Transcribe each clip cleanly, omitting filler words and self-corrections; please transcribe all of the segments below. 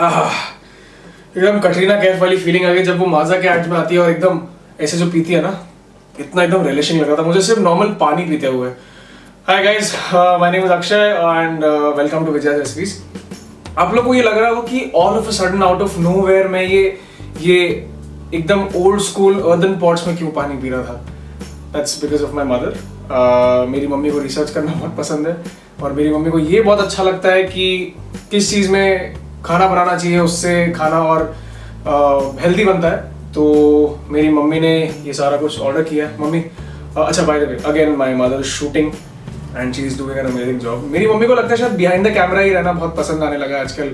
एकदम कटरीना कैफ वाली फीलिंग आ गई जब वो माजा के एड्स में आती है और एकदम ऐसे जो पीती है ना, इतना एकदम रिलेशन लग रहा था मुझे सिर्फ नॉर्मल पानी पीते हुए। Hi guys, my name is Akshay and welcome to Vijay recipes. आप लोग को ये लग रहा हो कि all of a sudden out of nowhere मैं ये एकदम ओल्ड स्कूल अर्दन पॉट्स में क्यों पानी पी रहा था। That's because of my mother. मेरी मम्मी को रिसर्च करना बहुत पसंद है और मेरी मम्मी को ये बहुत अच्छा लगता है कि किस चीज़ में खाना बनाना चाहिए, उससे खाना और हेल्दी बनता है। तो मेरी मम्मी ने ये सारा कुछ ऑर्डर किया है। मम्मी अच्छा, by the way again my mother is shooting and she is doing an amazing job. मेरी मम्मी को लगता है शायद बिहाइंड द कैमरा ही रहना बहुत पसंद आने लगा आजकल,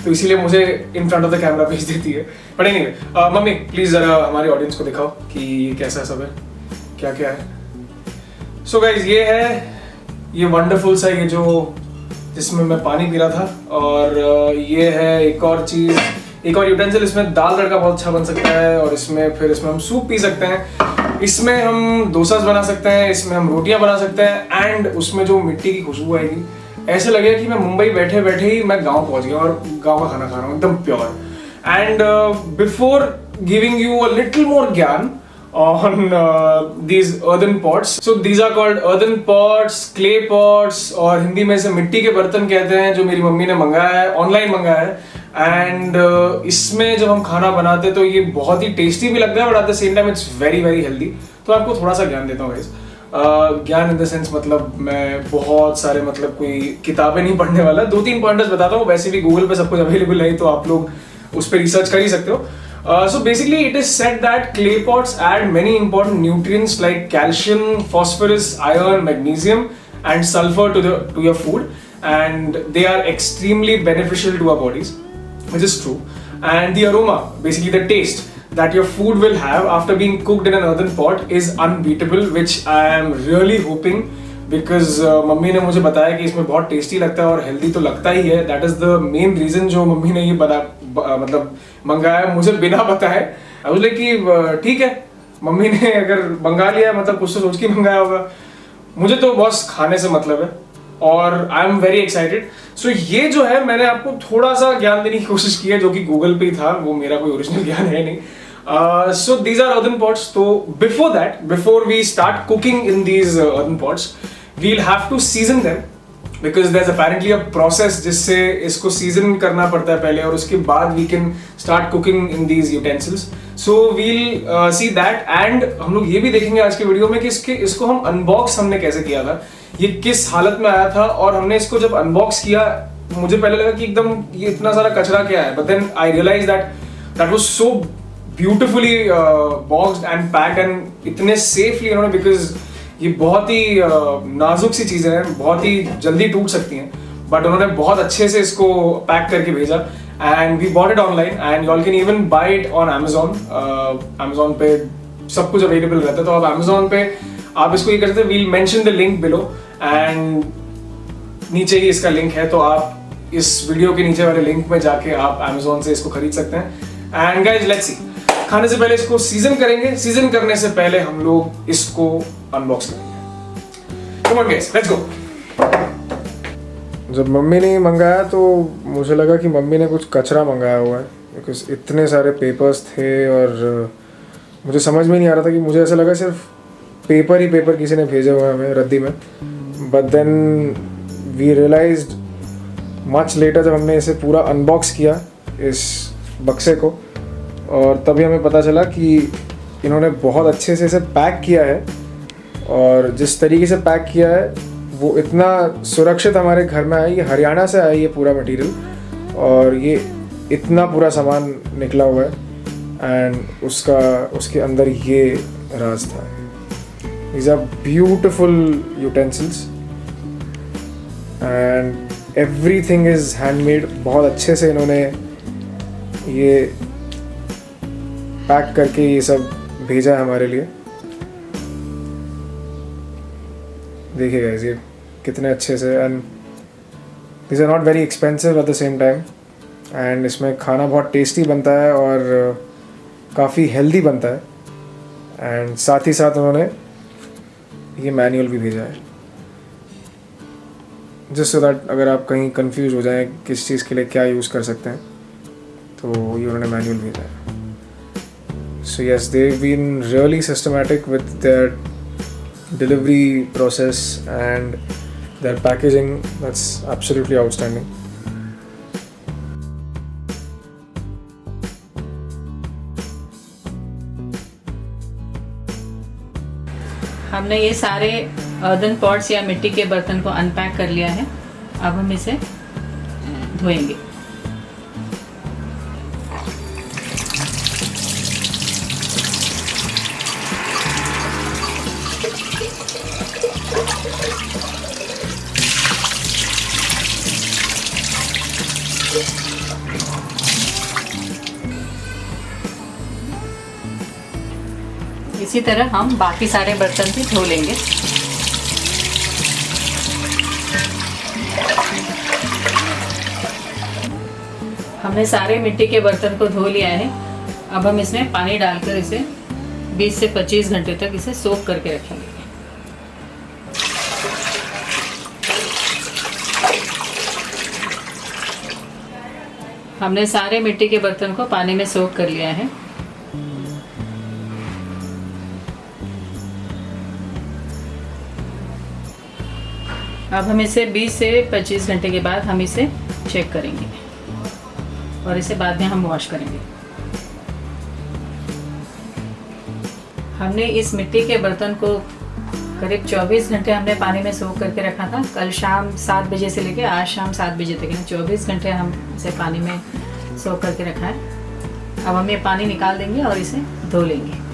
तो इसीलिए मुझे in front of the camera भेज देती है। बट एनीवे, मम्मी प्लीज जरा हमारी ऑडियंस को दिखाओ कि ये कैसा सब है, क्या क्या है। सो गाइज, ये है ये वंडरफुल सा ये जो जिसमें मैं पानी पी रहा था, और ये है एक और चीज़, एक और यूटेंसिल। इसमें दाल तड़का बहुत अच्छा बन सकता है और इसमें हम सूप पी सकते हैं, इसमें हम डोसास बना सकते हैं, इसमें हम रोटियां बना सकते हैं। एंड उसमें जो मिट्टी की खुशबू आएगी, ऐसे लगेगा कि मैं मुंबई बैठे बैठे ही मैं गांव पहुंच गया और गांव का खाना खा रहा हूँ एकदम pure. And before giving you a little more ज्ञान on these earthen pots. So these are called earthen pots, clay pots, और हिंदी में इसे मिट्टी के बर्तन कहते हैं, जो मेरी मम्मी ने मंगाया है, ऑनलाइन मंगाया है। एंड इसमें जब हम खाना बनाते हैं तो ये बहुत ही टेस्टी भी लगता है, but at the same time it's very very healthy. तो आपको थोड़ा सा ज्ञान देता हूँ गाइस। ज्ञान इन द सेंस मतलब मैं बहुत सारे मतलब कोई किताबें नहीं पढ़ने वाला, 2-3 पॉइंटर्स बताता हूँ। वैसे भी गूगल पे सब कुछ अवेलेबल है, तो आप लोग उस पर रिसर्च कर ही सकते हो। So basically it is said that clay pots add many important nutrients like calcium, phosphorus, iron, magnesium and sulfur to your food, and they are extremely beneficial to our bodies, which is true. And the aroma, basically the taste that your food will have after being cooked in an earthen pot is unbeatable, which I am really hoping, because mummy ने मुझे बताया कि इसमें बहुत tasty लगता है और healthy तो लगता ही है। That is the main reason जो मम्मी ने ये मतलब मंगाया मुझे बिना बताए। आई वाज लाइक कि ठीक है, मम्मी ने अगर मंगा लिया मतलब कुछ तो सोच के मंगाया होगा, मुझे तो बस खाने से मतलब है और आई एम वेरी एक्साइटेड। सो ये जो है मैंने आपको थोड़ा सा ज्ञान देने की कोशिश की है, जो कि गूगल पे ही था, वो मेरा कोई ओरिजिनल ज्ञान है नहीं। So these are earthen pots. So before we start cooking in these earthen pots, we'll have to season them because there's apparently a process जिससे इसको season करना पड़ता है पहले, और उसके बाद we can start cooking in these utensils. So we'll see that, and हम लोग ये भी देखेंगे आज के वीडियो में कि इसको हम unbox हमने कैसे किया था, ये किस हालत में आया था। और हमने इसको जब unbox किया, मुझे पहले लगा कि एकदम ये इतना सारा कचरा क्या है, but then I realized that was so beautifully boxed and packed and इतने safely उन्होंने, because ये बहुत ही नाजुक सी चीज़ें हैं, बहुत ही जल्दी टूट सकती हैं, बट उन्होंने बहुत अच्छे से इसको पैक करके भेजा। And we bought it online and you all can even buy it on Amazon. Amazon पे सब कुछ अवेलेबल रहता है, तो आप अमेजोन पे आप इसको ये कर सकते हैं। We'll mention the link below, and नीचे ही इसका लिंक है, तो आप इस वीडियो के नीचे वाले लिंक में जाके आप अमेजोन से इसको खरीद सकते हैं। एंड गाइज लेट्स सी, खाने से पहले इसको सीजन करेंगे, सीजन करने से पहले हम लोग इसको अनबॉक्स करेंगे। Come on guys, let's go. जब मम्मी ने मंगाया तो मुझे लगा कि मम्मी ने कुछ कचरा मंगाया हुआ है, बिकॉज इतने सारे पेपर्स थे और मुझे समझ में नहीं आ रहा था कि, मुझे ऐसा लगा सिर्फ पेपर ही पेपर किसी ने भेजे हुए हैं हमें रद्दी में। But then we realised much later, जब हमने इसे पूरा अनबॉक्स किया इस बक्से को, और तभी हमें पता चला कि इन्होंने बहुत अच्छे से इसे पैक किया है, और जिस तरीके से पैक किया है वो इतना सुरक्षित हमारे घर में आया। ये हरियाणा से आया ये पूरा मटेरियल, और ये इतना पूरा सामान निकला हुआ है, एंड उसके अंदर ये राज था। These are beautiful utensils and everything is handmade। बहुत अच्छे से इन्होंने ये पैक करके ये सब भेजा है हमारे लिए। देखिए गाइस, ये कितने अच्छे से, and this are not very expensive at the same time, and इसमें खाना बहुत टेस्टी बनता है और काफ़ी हेल्दी बनता है। एंड साथ ही साथ उन्होंने ये मैनुअल भी भेजा है, जिससे दैट अगर आप कहीं कंफ्यूज हो जाएं किस चीज़ के लिए क्या यूज़ कर सकते हैं, तो ये उन्होंने मैनुअल भेजा है। So yes, they have been really systematic with their delivery process and their packaging, that's absolutely outstanding. हमने ये सारे अर्दन पॉट्स या मिट्टी के बर्तन को अनपैक कर लिया है। अब हम इसे धोएंगे। इसी तरह हम बाकी सारे बर्तन भी धो लेंगे। हमने सारे मिट्टी के बर्तन को धो लिया है। अब हम इसमें पानी डालकर इसे 20 से 25 घंटे तक इसे सोक करके रखेंगे। हमने सारे मिट्टी के बर्तन को पानी में सोक कर लिया है। अब हम इसे 20 से 25 घंटे के बाद हम इसे चेक करेंगे और इसे बाद में हम वॉश करेंगे। हमने इस मिट्टी के बर्तन को करीब 24 घंटे हमने पानी में सोक करके रखा था। कल शाम 7 बजे से लेकर आज शाम 7 बजे तक 24 घंटे हम इसे पानी में सोक करके रखा है। अब हम ये पानी निकाल देंगे और इसे धो लेंगे।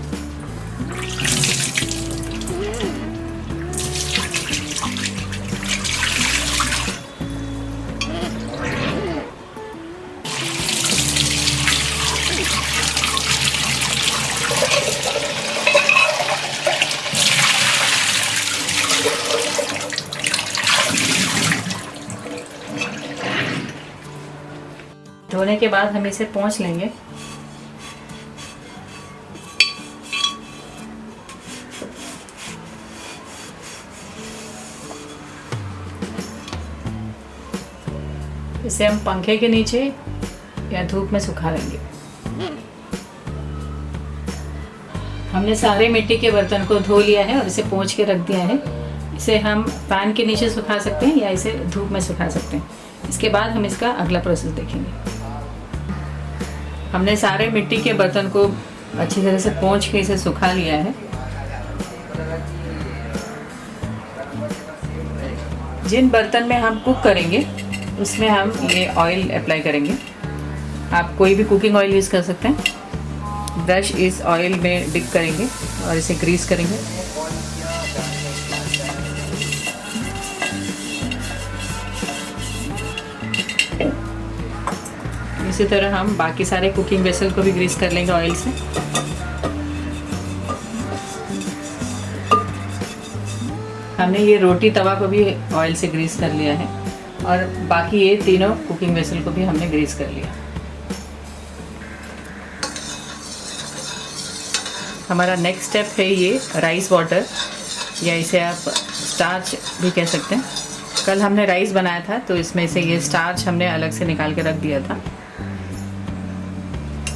धोने के बाद हम इसे पोंछ लेंगे। इसे हम पंखे के नीचे या धूप में सुखा लेंगे। हमने सारे मिट्टी के बर्तन को धो लिया है और इसे पोंछ के रख दिया है। इसे हम फैन के नीचे सुखा सकते हैं या इसे धूप में सुखा सकते हैं। इसके बाद हम इसका अगला प्रोसेस देखेंगे। हमने सारे मिट्टी के बर्तन को अच्छी तरह से पोंछ के इसे सुखा लिया है। जिन बर्तन में हम कुक करेंगे उसमें हम ये ऑयल अप्लाई करेंगे। आप कोई भी कुकिंग ऑयल यूज़ कर सकते हैं। ब्रश इस ऑयल में डिप करेंगे और इसे ग्रीस करेंगे। इसी तरह हम बाकी सारे कुकिंग वेसल को भी ग्रीस कर लेंगे ऑयल से। हमने ये रोटी तवा को भी ऑयल से ग्रीस कर लिया है और बाकी ये तीनों कुकिंग वेसल को भी हमने ग्रीस कर लिया। हमारा नेक्स्ट स्टेप है ये राइस वाटर, या इसे आप स्टार्च भी कह सकते हैं। कल हमने राइस बनाया था तो इसमें से ये स्टार्च हमने अलग से निकाल के रख दिया था।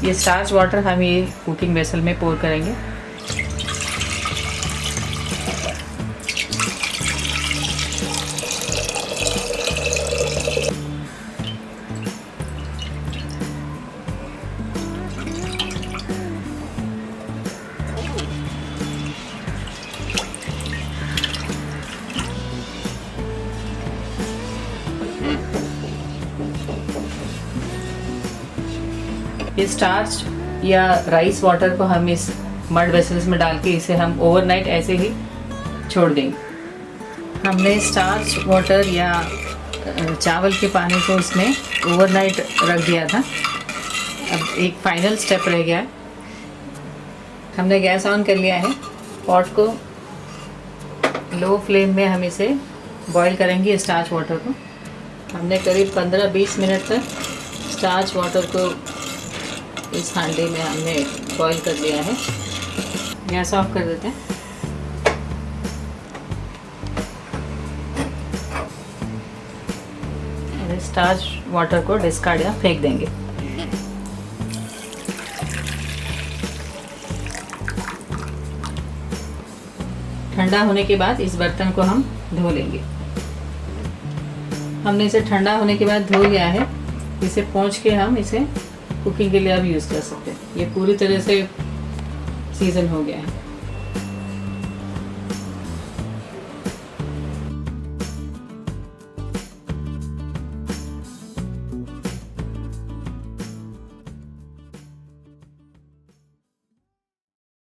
ये स्टार्च वाटर हम ये कुकिंग वेसल में पोर करेंगे। ये स्टार्च या राइस वाटर को हम इस मड वेसल्स में डाल के इसे हम ओवरनाइट ऐसे ही छोड़ देंगे। हमने स्टार्च वाटर या चावल के पानी को इसमें ओवरनाइट रख दिया था। अब एक फाइनल स्टेप रह गया है। हमने गैस ऑन कर लिया है। पॉट को लो फ्लेम में हम इसे बॉईल करेंगे स्टार्च वाटर को। हमने करीब 15-20 मिनट तक स्टार्च वाटर को इस हांडी में हमने बॉईल कर लिया है। गैस ऑफ कर देते हैं। और स्टार्च वाटर को डिस्कार्ड या फेंक देंगे। ठंडा होने के बाद इस बर्तन को हम धो लेंगे। हमने इसे ठंडा होने के बाद धो लिया है। इसे पोंछ के हम इसे कुकिंग के लिए अब यूज़ कर सकते हैं। ये पूरी तरह से सीजन हो गया है।